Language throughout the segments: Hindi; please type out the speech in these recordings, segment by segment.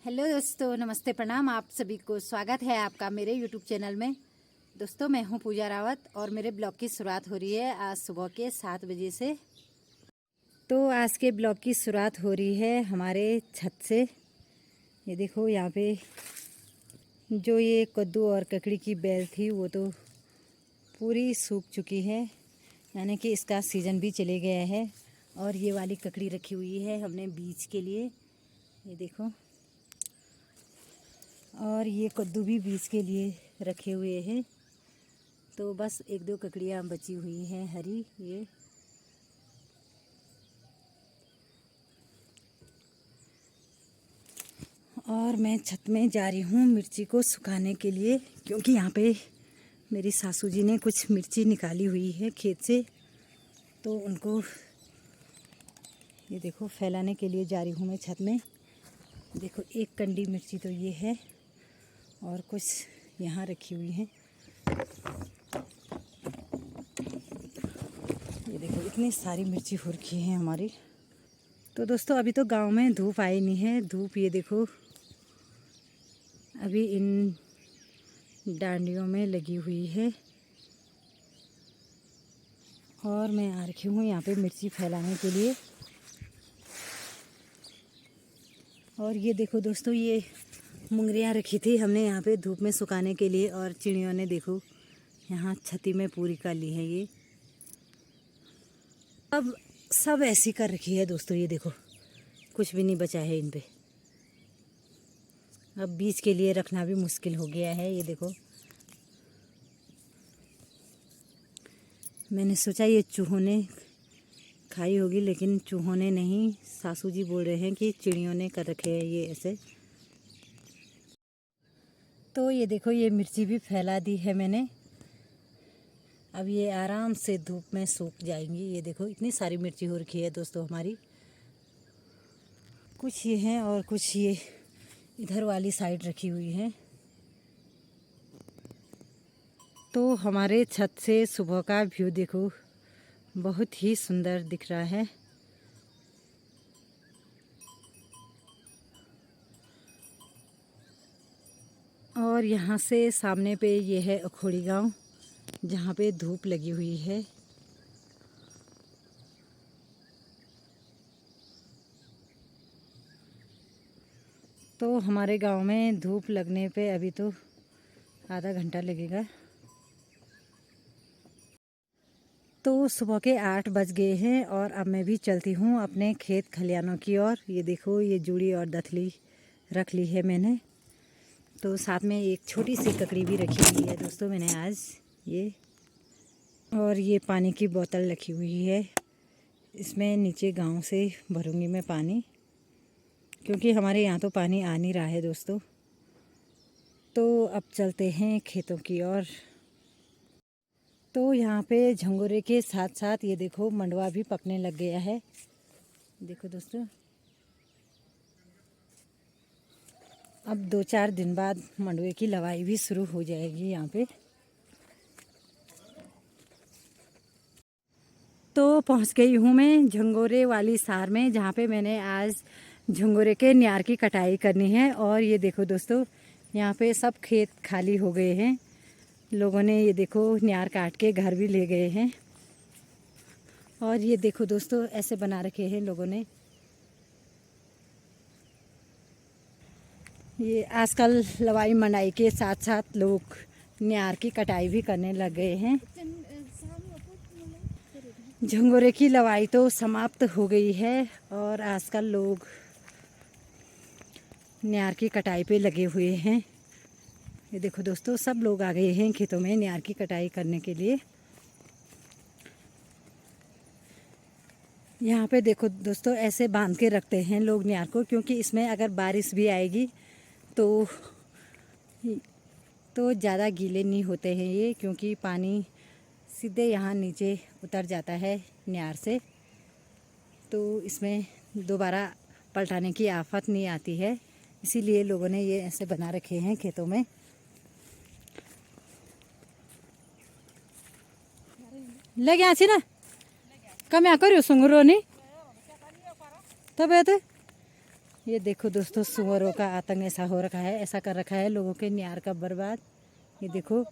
हेलो दोस्तों, नमस्ते, प्रणाम। आप सभी को स्वागत है आपका मेरे यूट्यूब चैनल में। दोस्तों, मैं हूं पूजा रावत और मेरे ब्लॉग की शुरुआत हो रही है आज सुबह के 7 बजे से। तो आज के ब्लॉग की शुरुआत हो रही है हमारे छत से। ये देखो, यहाँ पे जो ये कद्दू और ककड़ी की बेल थी वो तो पूरी सूख चुकी है, यानी कि इसका सीज़न भी चले गया है। और ये वाली ककड़ी रखी हुई है हमने बीज के लिए, ये देखो। और ये कद्दू भी बीज के लिए रखे हुए हैं। तो बस एक दो ककड़ियाँ बची हुई हैं हरी, ये। और मैं छत में जा रही हूँ मिर्ची को सुखाने के लिए, क्योंकि यहाँ पे मेरी सासू जी ने कुछ मिर्ची निकाली हुई है खेत से, तो उनको ये देखो फैलाने के लिए जा रही हूँ मैं छत में। देखो, एक कंडी मिर्ची तो ये है और कुछ यहाँ रखी हुई हैं। ये देखो, इतनी सारी मिर्ची हो रखी है हमारी। तो दोस्तों, अभी तो गांव में धूप आई नहीं है। धूप ये देखो अभी इन डांडियों में लगी हुई है। और मैं आ रखी हूँ यहाँ पे मिर्ची फैलाने के लिए। और ये देखो दोस्तों, ये मुंगरियाँ रखी थी हमने यहाँ पे धूप में सुखाने के लिए, और चिड़ियों ने देखो यहाँ छती में पूरी कर ली है। ये अब सब ऐसी कर रखी है दोस्तों, ये देखो कुछ भी नहीं बचा है इन पे। अब बीज के लिए रखना भी मुश्किल हो गया है। ये देखो, मैंने सोचा ये चूहों ने खाई होगी, लेकिन चूहों ने नहीं, सासू जी बोल रहे हैं कि चिड़ियों ने कर रखे हैं ये ऐसे। तो ये देखो, ये मिर्ची भी फैला दी है मैंने। अब ये आराम से धूप में सूख जाएंगी। ये देखो, इतनी सारी मिर्ची हो रखी है दोस्तों हमारी। कुछ ये हैं और कुछ ये इधर वाली साइड रखी हुई है। तो हमारे छत से सुबह का व्यू देखो, बहुत ही सुंदर दिख रहा है। और यहाँ से सामने पे ये है अखोड़ी गांव, जहाँ पे धूप लगी हुई है। तो हमारे गांव में धूप लगने पे अभी तो आधा घंटा लगेगा। तो सुबह के 8 बज गए हैं और अब मैं भी चलती हूँ अपने खेत खलियानों की ओर। ये देखो, ये जूड़ी और दथली रख ली है मैंने। तो साथ में एक छोटी सी ककड़ी भी रखी हुई है दोस्तों मैंने आज, ये। और ये पानी की बोतल रखी हुई है, इसमें नीचे गांव से भरूंगी मैं पानी, क्योंकि हमारे यहाँ तो पानी आ नहीं रहा है दोस्तों। तो अब चलते हैं खेतों की ओर। तो यहाँ पे झंगोरे के साथ साथ ये देखो मंडवा भी पकने लग गया है। देखो दोस्तों, अब 2-4 दिन बाद मंडवे की लवाई भी शुरू हो जाएगी यहाँ पे। तो पहुँच गई हूँ मैं झंगोरे वाली सार में, जहाँ पे मैंने आज झंगोरे के न्यार की कटाई करनी है। और ये देखो दोस्तों, यहाँ पे सब खेत खाली हो गए हैं। लोगों ने ये देखो न्यार काट के घर भी ले गए हैं। और ये देखो दोस्तों, ऐसे बना रखे हैं लोगों ने। ये आजकल लवाई मंडाई के साथ साथ लोग न्यार की कटाई भी करने लग गए हैं। झंगोरे की लवाई तो समाप्त हो गई है और आजकल लोग न्यार की कटाई पे लगे हुए हैं। ये देखो दोस्तों, सब लोग आ गए हैं खेतों में न्यार की कटाई करने के लिए। यहाँ पे देखो दोस्तों, ऐसे बांध के रखते हैं लोग न्यार को, क्योंकि इसमें अगर बारिश भी आएगी तो ज़्यादा गीले नहीं होते हैं ये, क्योंकि पानी सीधे यहाँ नीचे उतर जाता है न्यार से। तो इसमें दोबारा पलटाने की आफत नहीं आती है, इसीलिए लोगों ने ये ऐसे बना रखे हैं खेतों में। लगे आছি ना कम या करो सुंगरो नहीं तब ये देखो दोस्तों, सुअरों का आतंक ऐसा हो रखा है, ऐसा कर रखा है लोगों के नियार का बर्बाद। ये देखो,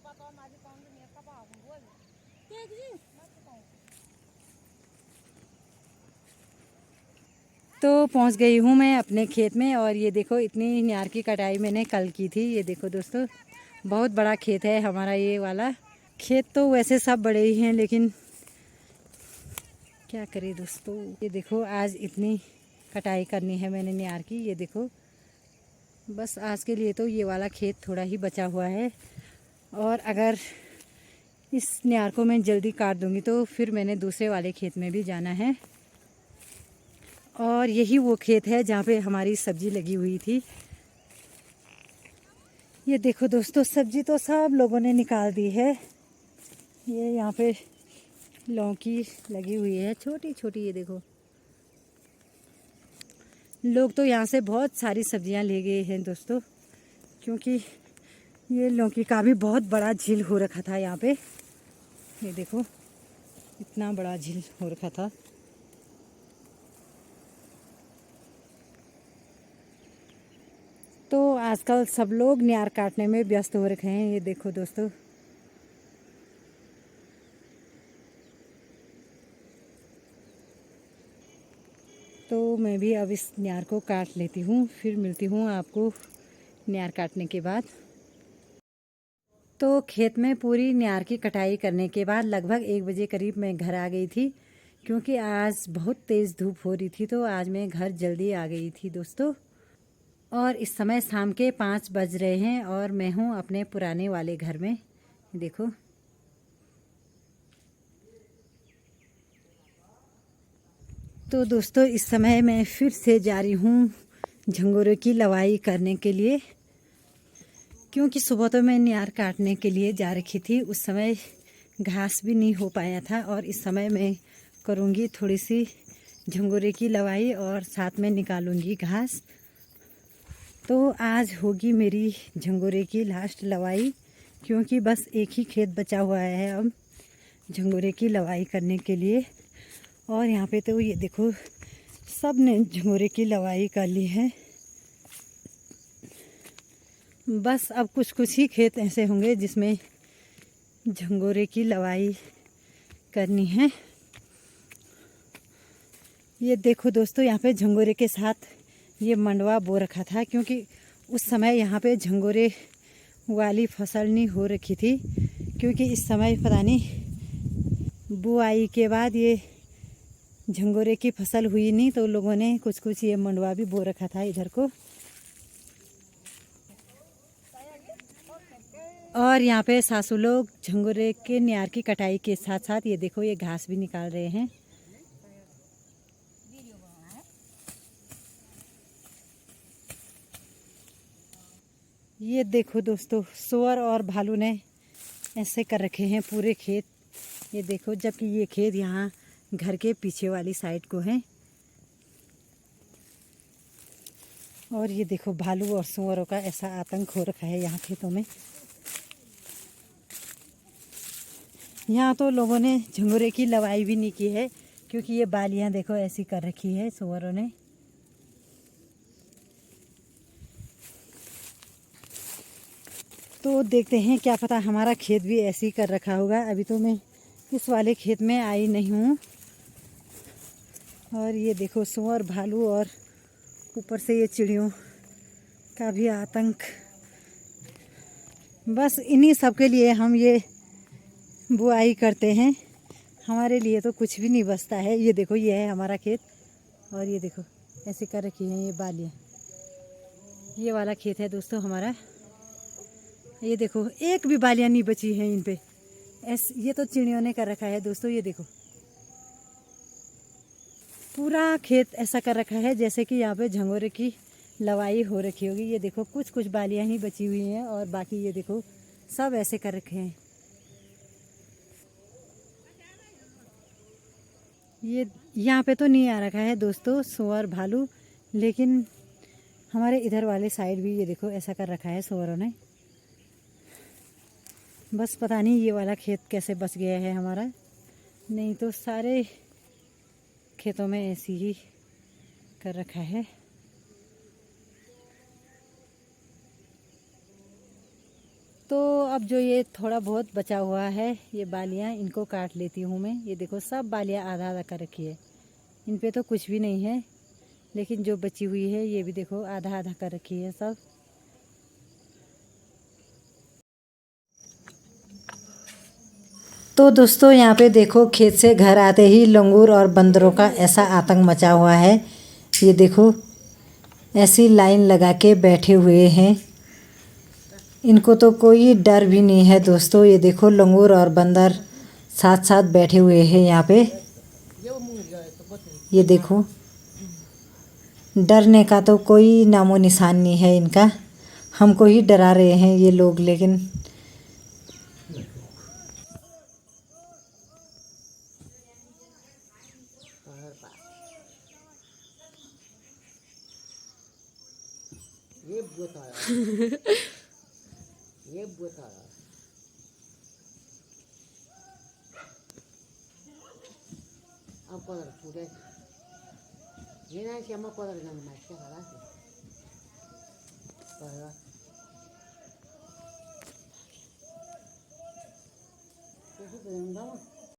तो पहुंच गई हूँ मैं अपने खेत में। और ये देखो, इतनी नियार की कटाई मैंने कल की थी। ये देखो दोस्तों, बहुत बड़ा खेत है हमारा ये वाला। खेत तो वैसे सब बड़े ही हैं, लेकिन क्या करें दोस्तों। ये देखो, आज इतनी कटाई करनी है मैंने नियार की। ये देखो, बस आज के लिए तो ये वाला खेत थोड़ा ही बचा हुआ है। और अगर इस नियार को मैं जल्दी काट दूंगी तो फिर मैंने दूसरे वाले खेत में भी जाना है। और यही वो खेत है जहाँ पे हमारी सब्जी लगी हुई थी। ये देखो दोस्तों, सब्जी तो सब लोगों ने निकाल दी है। ये यहाँ पे लौकी लगी हुई है, छोटी छोटी। ये देखो, लोग तो यहाँ से बहुत सारी सब्जियाँ ले गए हैं दोस्तों, क्योंकि ये लौकी का भी बहुत बड़ा झील हो रखा था यहाँ पे। ये देखो, इतना बड़ा झील हो रखा था। तो आजकल सब लोग नियार काटने में व्यस्त हो रखे हैं। ये देखो दोस्तों, तो मैं भी अब इस नियार को काट लेती हूँ, फिर मिलती हूँ आपको नियार काटने के बाद। तो खेत में पूरी नियार की कटाई करने के बाद लगभग 1 बजे करीब मैं घर आ गई थी, क्योंकि आज बहुत तेज़ धूप हो रही थी। तो आज मैं घर जल्दी आ गई थी दोस्तों। और इस समय शाम के 5 बज रहे हैं और मैं हूँ अपने पुराने वाले घर में। देखो, तो दोस्तों, इस समय मैं फिर से जा रही हूँ झंगोरे की लवाई करने के लिए, क्योंकि सुबह तो मैं नियार काटने के लिए जा रखी थी। उस समय घास भी नहीं हो पाया था, और इस समय मैं करूँगी थोड़ी सी झंगोरे की लवाई और साथ में निकालूंगी घास। तो आज होगी मेरी झंगोरे की लास्ट लवाई, क्योंकि बस एक ही खेत बचा हुआ है अब झंगोरे की लवाई करने के लिए। और यहाँ पे तो ये देखो, सब ने झंगोरे की लवाई कर ली है। बस अब कुछ कुछ ही खेत ऐसे होंगे जिसमें झंगोरे की लवाई करनी है। ये देखो दोस्तों, यहाँ पे झंगोरे के साथ ये मंडवा बो रखा था, क्योंकि उस समय यहाँ पे झंगोरे वाली फसल नहीं हो रखी थी। क्योंकि इस समय पता नहीं बुआई के बाद ये झंगोरे की फसल हुई नहीं, तो लोगों ने कुछ कुछ ये मंडवा भी बो रखा था इधर को। और यहाँ पे सासू लोग झंगोरे के नियार की कटाई के साथ साथ ये देखो, ये घास भी निकाल रहे हैं। ये देखो दोस्तों, सुअर और भालू ने ऐसे कर रखे हैं पूरे खेत। ये देखो, जबकि ये खेत यहाँ घर के पीछे वाली साइड को है। और ये देखो, भालू और सुअरों का ऐसा आतंक हो रखा है यहाँ खेतों में। यहाँ तो लोगों ने झंगोरे की लवाई भी नहीं की है, क्योंकि ये बालियाँ देखो ऐसी कर रखी है सुअरों ने। तो देखते हैं, क्या पता हमारा खेत भी ऐसे ही कर रखा होगा। अभी तो मैं इस वाले खेत में आई नहीं हूँ। और ये देखो, सुअर, भालू और ऊपर से ये चिड़ियों का भी आतंक। बस इन्हीं सब के लिए हम ये बुआई करते हैं, हमारे लिए तो कुछ भी नहीं बचता है। ये देखो, ये है हमारा खेत, और ये देखो ऐसे कर रखी हैं ये बालियाँ। ये वाला खेत है दोस्तों हमारा। ये देखो, एक भी बालियाँ नहीं बची हैं इन पे। ये तो चिड़ियों ने कर रखा है दोस्तों। ये देखो, पूरा खेत ऐसा कर रखा है जैसे कि यहाँ पे झंगोरे की लवाई हो रखी होगी। ये देखो, कुछ कुछ बालियाँ ही बची हुई हैं, और बाकी ये देखो सब ऐसे कर रखे हैं। ये यहाँ पे तो नहीं आ रखा है दोस्तों सुअर, भालू, लेकिन हमारे इधर वाले साइड भी ये देखो ऐसा कर रखा है सुअरों ने। बस पता नहीं ये वाला खेत कैसे बच गया है हमारा, नहीं तो सारे खेतों में ऐसी ही कर रखा है। तो अब जो ये थोड़ा बहुत बचा हुआ है ये बालियाँ, इनको काट लेती हूँ मैं। ये देखो सब बालियाँ आधा आधा कर रखी है, इन पे तो कुछ भी नहीं है, लेकिन जो बची हुई है ये भी देखो आधा आधा कर रखी है सब। तो दोस्तों यहाँ पे देखो खेत से घर आते ही लंगूर और बंदरों का ऐसा आतंक मचा हुआ है। ये देखो ऐसी लाइन लगा के बैठे हुए हैं, इनको तो कोई डर भी नहीं है दोस्तों। ये देखो लंगूर और बंदर साथ साथ बैठे हुए हैं यहाँ पे। ये देखो डरने का तो कोई नामो निशान नहीं है इनका। हमको ही डरा रहे हैं ये लोग, लेकिन ये बताया ये बताया अब पदर पूरे ये ना कि हम पदर जाने में क्या करा है पहला कैसे करेंगे